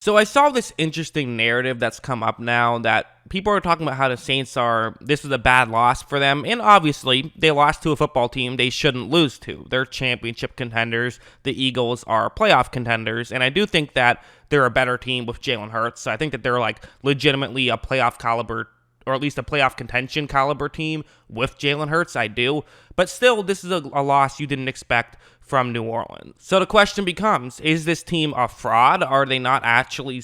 So I saw this interesting narrative that's come up now that people are talking about how the Saints this was a bad loss for them. And obviously, they lost to a football team they shouldn't lose to. They're championship contenders. The Eagles are playoff contenders. And I do think that they're a better team with Jalen Hurts. I think that they're like legitimately a playoff caliber, or at least a playoff contention caliber team with Jalen Hurts. I do. But still, this is a loss you didn't expect from New Orleans. So the question becomes, is this team a fraud? Are they not actually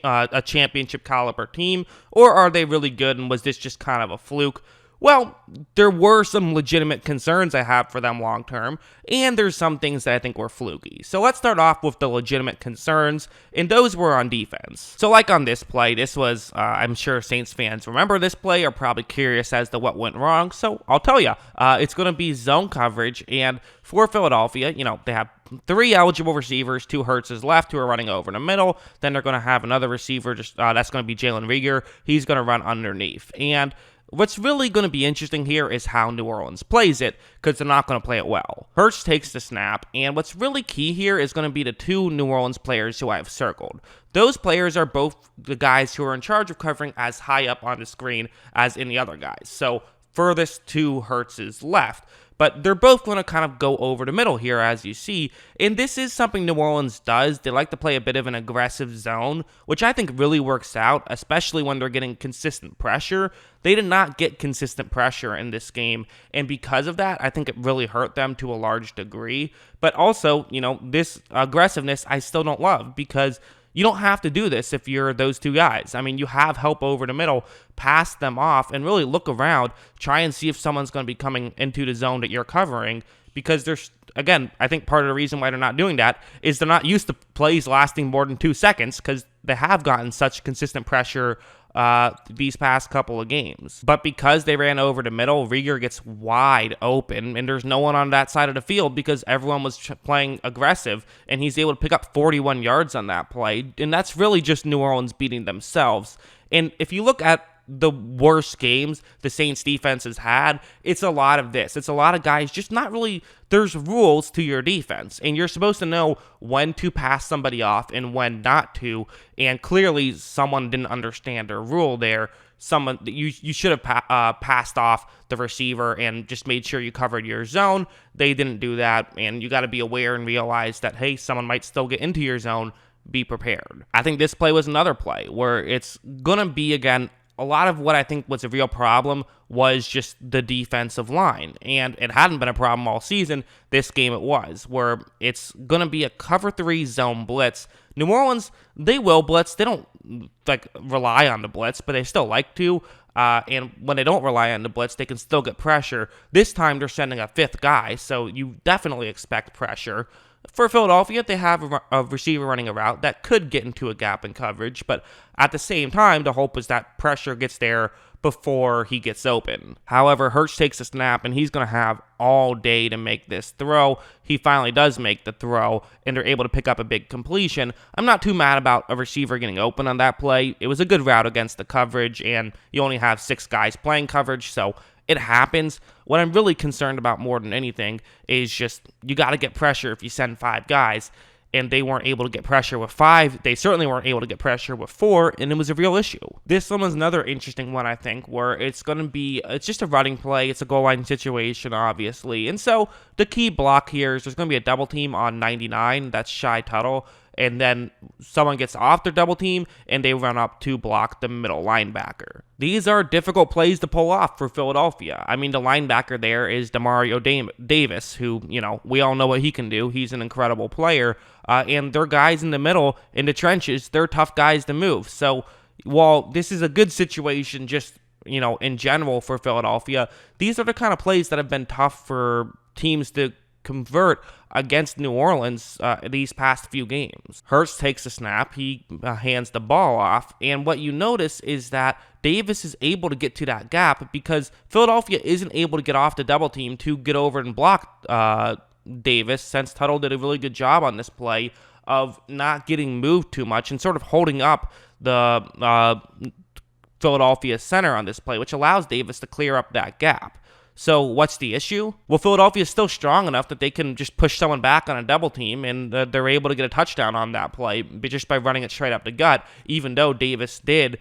a championship caliber team? Or are they really good and was this just kind of a fluke? Well, there were some legitimate concerns I have for them long term, and there's some things that I think were fluky. So let's start off with the legitimate concerns, and those were on defense. So like on this play, this was, I'm sure Saints fans remember this play, are probably curious as to what went wrong, so I'll tell you. It's going to be zone coverage, and for Philadelphia, they have 3 eligible receivers, 2 Hurts left who are running over in the middle. Then they're going to have another receiver, that's going to be Jalen Reagor. He's going to run underneath. And what's really going to be interesting here is how New Orleans plays it, because they're not going to play it well. Hurts takes the snap, and what's really key here is going to be the 2 New Orleans players who I have circled. Those players are both the guys who are in charge of covering as high up on the screen as any other guys. So furthest to Hurts' left. But they're both going to kind of go over the middle here, as you see. And this is something New Orleans does. They like to play a bit of an aggressive zone, which I think really works out, especially when they're getting consistent pressure. They did not get consistent pressure in this game. And because of that, I think it really hurt them to a large degree. But also, this aggressiveness I still don't love, because you don't have to do this if you're those 2 guys. I mean, you have help over the middle, pass them off, and really look around, try and see if someone's going to be coming into the zone that you're covering, because there's, again, I think part of the reason why they're not doing that is they're not used to plays lasting more than 2 seconds, because they have gotten such consistent pressure these past couple of games. But because they ran over the middle, Reagor gets wide open, and there's no one on that side of the field because everyone was playing aggressive, and he's able to pick up 41 yards on that play, and that's really just New Orleans beating themselves. And if you look at the worst games the Saints defense has had, it's a lot of this. It's a lot of guys just not really, there's rules to your defense, and you're supposed to know when to pass somebody off and when not to, and clearly someone didn't understand their rule there. You should have passed off the receiver and just made sure you covered your zone. They didn't do that, and you got to be aware and realize that, hey, someone might still get into your zone. Be prepared. I think this play was another play where it's going to be, again, a lot of what I think was a real problem was just the defensive line. And it hadn't been a problem all season. This game it was, where it's going to be a cover 3 zone blitz. New Orleans, they will blitz. They don't rely on the blitz, but they still like to. And when they don't rely on the blitz, they can still get pressure. This time they're sending a 5th guy, so you definitely expect pressure. For Philadelphia, they have a receiver running a route that could get into a gap in coverage, but at the same time, the hope is that pressure gets there before he gets open. However, Hurts takes a snap, and he's going to have all day to make this throw. He finally does make the throw, and they're able to pick up a big completion. I'm not too mad about a receiver getting open on that play. It was a good route against the coverage, and you only have 6 guys playing coverage, so it happens. What I'm really concerned about more than anything is just you got to get pressure if you send 5 guys, and they weren't able to get pressure with 5. They certainly weren't able to get pressure with 4, and it was a real issue. This one was another interesting one, I think, where it's just a running play. It's a goal line situation, obviously. And so the key block here is there's going to be a double team on 99. That's Shy Tuttle. And then someone gets off their double team, and they run up to block the middle linebacker. These are difficult plays to pull off for Philadelphia. I mean, the linebacker there is Demario Davis, who, we all know what he can do. He's an incredible player. And they're guys in the middle, in the trenches. They're tough guys to move. So while this is a good situation just, in general for Philadelphia, these are the kind of plays that have been tough for teams to convert against New Orleans these past few games. Hurts takes a snap, he hands the ball off, and what you notice is that Davis is able to get to that gap because Philadelphia isn't able to get off the double team to get over and block Davis, since Tuttle did a really good job on this play of not getting moved too much and sort of holding up the Philadelphia center on this play, which allows Davis to clear up that gap. So what's the issue? Well, Philadelphia is still strong enough that they can just push someone back on a double team, and they're able to get a touchdown on that play just by running it straight up the gut. Even though Davis did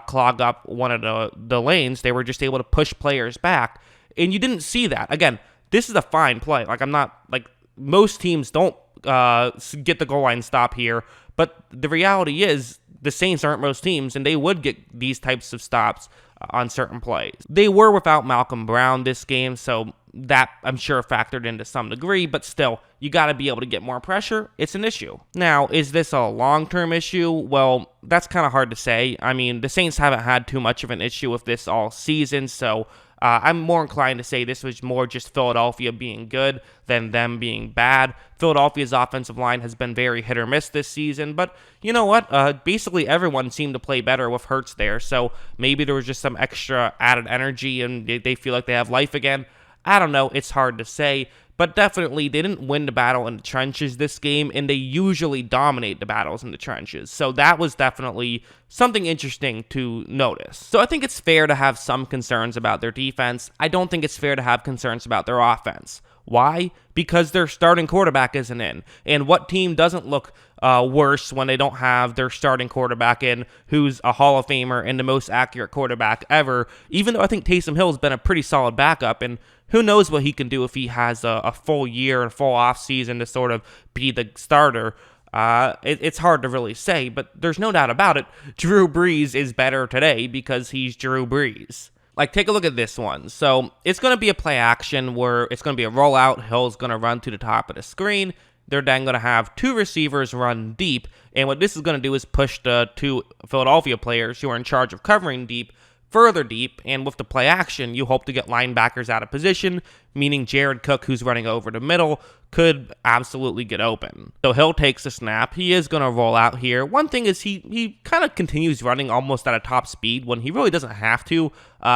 clog up one of the lanes, they were just able to push players back, and you didn't see that. Again, this is a fine play. Like, I'm not like most teams don't get the goal line stop here, but the reality is the Saints aren't most teams, and they would get these types of stops on certain plays. They were without Malcolm Brown this game, so that I'm sure factored into some degree, but still, you got to be able to get more pressure. It's an issue. Now, is this a long-term issue? Well, that's kind of hard to say. I mean, the Saints haven't had too much of an issue with this all season, so I'm more inclined to say this was more just Philadelphia being good than them being bad. Philadelphia's offensive line has been very hit or miss this season, but you know what? Basically everyone seemed to play better with Hurts there, so maybe there was just some extra added energy and they feel like they have life again. I don't know. It's hard to say. But definitely, they didn't win the battle in the trenches this game, and they usually dominate the battles in the trenches. So that was definitely something interesting to notice. So I think it's fair to have some concerns about their defense. I don't think it's fair to have concerns about their offense. Why? Because their starting quarterback isn't in. And what team doesn't look worse when they don't have their starting quarterback in, who's a Hall of Famer and the most accurate quarterback ever, even though I think Taysom Hill has been a pretty solid backup, and who knows what he can do if he has a full year, a full offseason to sort of be the starter. It's hard to really say, but there's no doubt about it. Drew Brees is better today because he's Drew Brees. Like, take a look at this one. So it's going to be a play action where it's going to be a rollout. Hill's going to run to the top of the screen. They're then going to have two receivers run deep. And what this is going to do is push the two Philadelphia players who are in charge of covering deep further deep, and with the play action, you hope to get linebackers out of position, meaning Jared Cook, who's running over the middle, could absolutely get open. So Hill takes the snap. He is going to roll out here. One thing is he kind of continues running almost at a top speed when he really doesn't have to.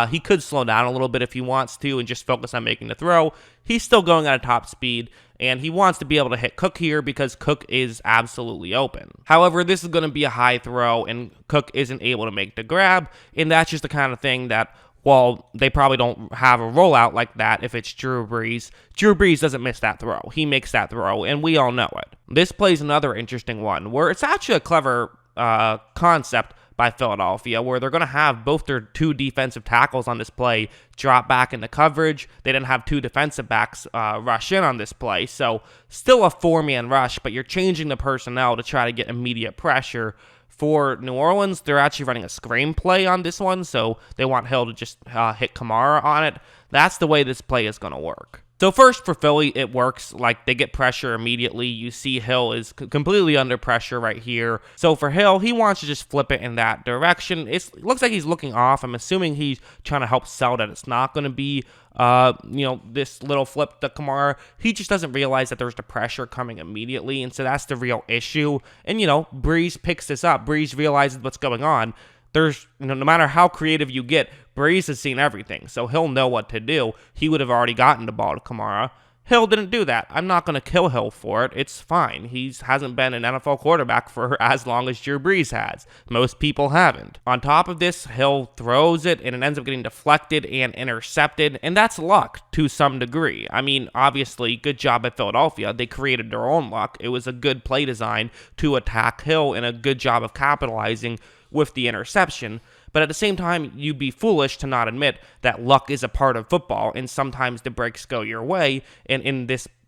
He could slow down a little bit if he wants to and just focus on making the throw. He's still going at a top speed, and he wants to be able to hit Cook here because Cook is absolutely open. However, this is going to be a high throw, and Cook isn't able to make the grab, and that's just the kind of thing that, well, they probably don't have a rollout like that if it's Drew Brees. Drew Brees doesn't miss that throw. He makes that throw, and we all know it. This plays another interesting one where it's actually a clever concept by Philadelphia, where they're going to have both their two defensive tackles on this play drop back into coverage. They didn't have two defensive backs rush in on this play, so still a four-man rush, but you're changing the personnel to try to get immediate pressure. For New Orleans, they're actually running a screen play on this one, so they want Hill to just hit Kamara on it. That's the way this play is going to work. So first for Philly, it works. Like, they get pressure immediately. You see Hill is completely under pressure right here. So for Hill, he wants to just flip it in that direction. It looks like he's looking off. I'm assuming he's trying to help sell that it's not going to be, this little flip to Kamara. He just doesn't realize that there's the pressure coming immediately, and so that's the real issue. And, Brees picks this up. Brees realizes what's going on. There's, no matter how creative you get, Brees has seen everything, so he'll know what to do. He would have already gotten the ball to Kamara. Hill didn't do that. I'm not going to kill Hill for it. It's fine. He hasn't been an NFL quarterback for as long as Drew Brees has. Most people haven't. On top of this, Hill throws it, and it ends up getting deflected and intercepted, and that's luck to some degree. I mean, obviously, good job at Philadelphia. They created their own luck. It was a good play design to attack Hill, and a good job of capitalizing with the interception. But at the same time, you'd be foolish to not admit that luck is a part of football, and sometimes the breaks go your way. And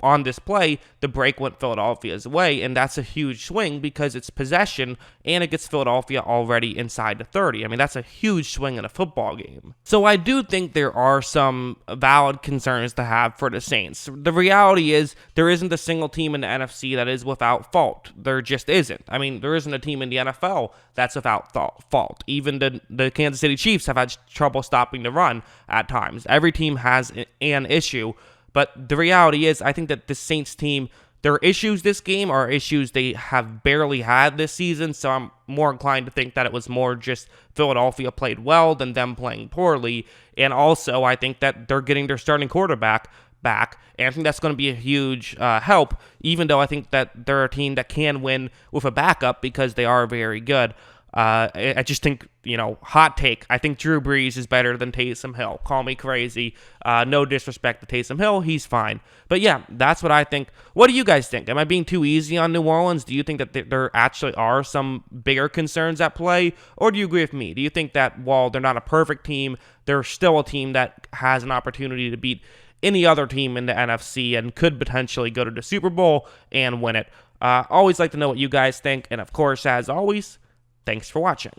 on this play, the break went Philadelphia's way, and that's a huge swing because it's possession, and it gets Philadelphia already inside the 30. I mean, that's a huge swing in a football game. So I do think there are some valid concerns to have for the Saints. The reality is there isn't a single team in the NFC that is without fault. There just isn't. I mean, there isn't a team in the NFL that's without fault. Even the Kansas City Chiefs have had trouble stopping the run at times. Every team has an issue. But the reality is, I think that the Saints team, their issues this game are issues they have barely had this season, so I'm more inclined to think that it was more just Philadelphia played well than them playing poorly. And also, I think that they're getting their starting quarterback back, and I think that's going to be a huge help, even though I think that they're a team that can win with a backup because they are very good. I just think, hot take, I think Drew Brees is better than Taysom Hill. Call me crazy. No disrespect to Taysom Hill. He's fine. But yeah, that's what I think. What do you guys think? Am I being too easy on New Orleans? Do you think that there actually are some bigger concerns at play? Or do you agree with me? Do you think that while they're not a perfect team, they're still a team that has an opportunity to beat any other team in the NFC and could potentially go to the Super Bowl and win it? Always like to know what you guys think. And of course, as always, thanks for watching.